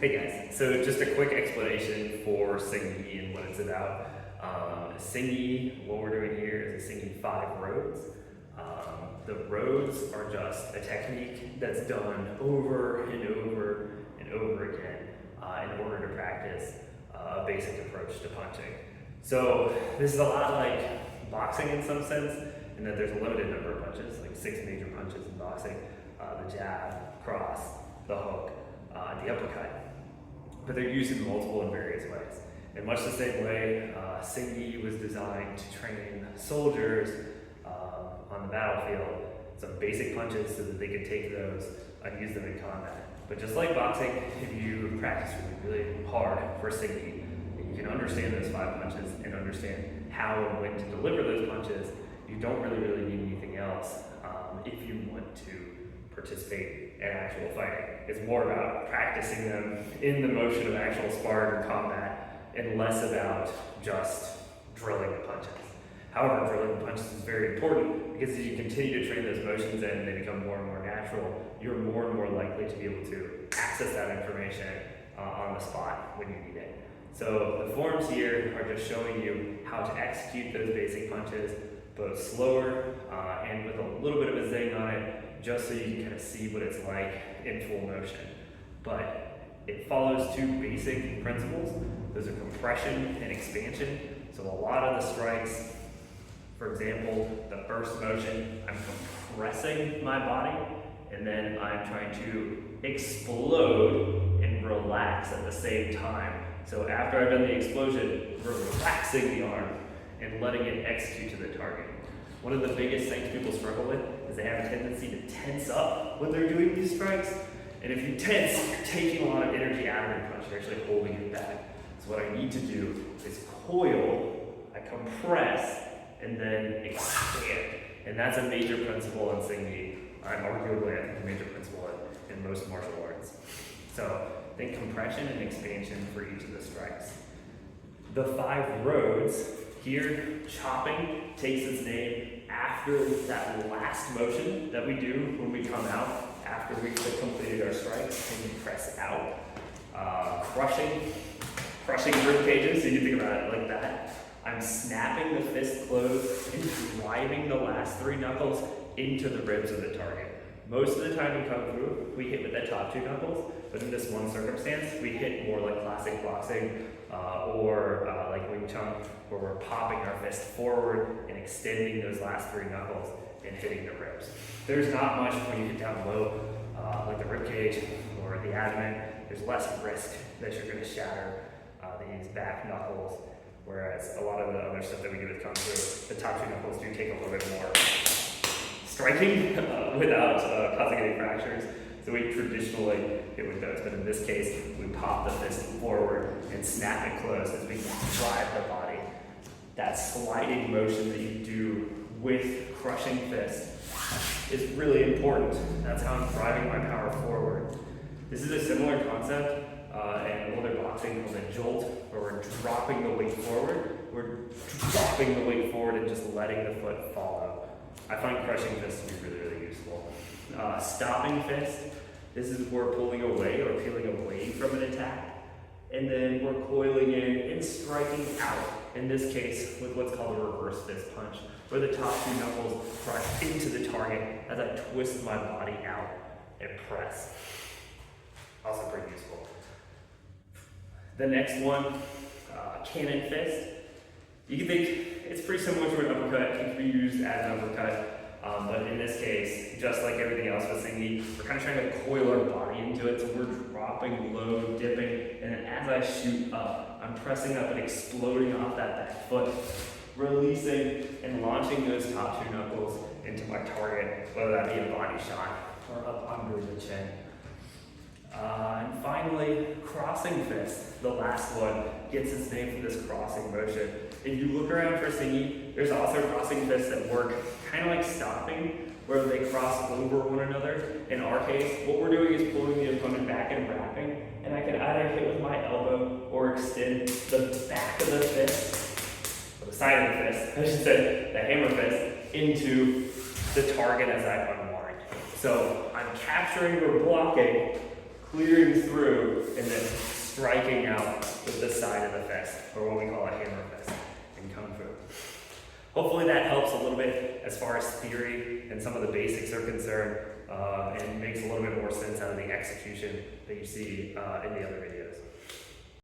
Hey guys, so just a quick explanation for Xing Yi and what it's about. Xing Yi, what we're doing here is a Xing Yi 5 roads. The roads are just a technique that's done over and over and over again in order to practice a basic approach to punching. So this is a lot like boxing in some sense, in that there's a limited number of punches, like 6 major punches in boxing: the jab, cross, the hook, and the uppercut. But they're used in multiple and various ways. In much the same way, Xing Yi was designed to train soldiers on the battlefield some basic punches so that they could take those and use them in combat. But just like boxing, if you practice really, really hard for Xing Yi, and you can understand those 5 punches and understand how and when to deliver those punches, you don't really need anything else if you want to participate in actual fighting. It's more about practicing them in the motion of actual sparring or combat and less about just drilling the punches. However, drilling the punches is very important because as you continue to train those motions and they become more and more natural, you're more and more likely to be able to access that information on the spot when you need it. So the forms here are just showing you how to execute those basic punches, both slower and with a little bit of a zing on it, just so you can kind of see what it's like in full motion. But it follows 2 basic principles. Those are compression and expansion. So a lot of the strikes, for example, the first motion, I'm compressing my body, and then I'm trying to explode and relax at the same time. So after I've done the explosion, we're relaxing the arm and letting it execute to the target. One of the biggest things people struggle with is they have a tendency to tense up when they're doing these strikes. And if you tense, you're taking a lot of energy out of your punch, you're actually holding it back. So what I need to do is coil, I compress, and then expand. And that's a major principle in Xing Yi. Arguably, I think a major principle in most martial arts. So think compression and expansion for each of the strikes. The 5 roads, here, chopping takes its name after that last motion that we do when we come out, after we've completed our strikes and we press out. Crushing rib cages, so you can think about it like that. I'm snapping the fist closed and driving the last 3 knuckles into the ribs of the target. Most of the time in Kung Fu, we hit with the top 2 knuckles, but in this one circumstance, we hit more like classic boxing or like Wing Chun, where we're popping our fist forward and extending those last 3 knuckles and hitting the ribs. There's not much when you hit down low, like the rib cage or the abdomen. There's less risk that you're going to shatter these back knuckles, whereas a lot of the other stuff that we do with Kung Fu, the top 2 knuckles do take a little bit more striking without causing any fractures. So we traditionally hit with those, but in this case, we pop the fist forward and snap it closed as we drive the body. That sliding motion that you do with crushing fist is really important. That's how I'm driving my power forward. This is a similar concept in older boxing called a jolt, where we're dropping the weight forward. We're dropping the weight forward and just letting the foot follow. I find crushing fist to be really useful. Stopping fist, this is we're pulling away or peeling away from an attack, and then we're coiling in and striking out, in this case with what's called a reverse fist punch, where the top 2 knuckles drive into the target as I twist my body out and press. Also pretty useful. The next one, cannon fist. You can think it's pretty similar to an uppercut. It can be used as an uppercut. But in this case, just like everything else with Xing Yi, we're kind of trying to coil our body into it. So we're dropping low, dipping, and then as I shoot up, I'm pressing up and exploding off that back foot, releasing and launching those top 2 knuckles into my target, whether that be a body shot or up under the chin. And finally, crossing fist, the last one, gets its name from this crossing motion. If you look around for Xing Yi, there's also crossing fists that work kind of like stopping, where they cross over one another. In our case, what we're doing is pulling the opponent back and wrapping, and I can either hit with my elbow or extend the back of the fist, or the side of the fist, I should say, the hammer fist, into the target as I unwind. So I'm capturing or blocking, clearing through, and then striking out with the side of the fist, or what we call a hammer fist in Kung Fu. Hopefully that helps a little bit as far as theory and some of the basics are concerned, and makes a little bit more sense out of the execution that you see in the other videos.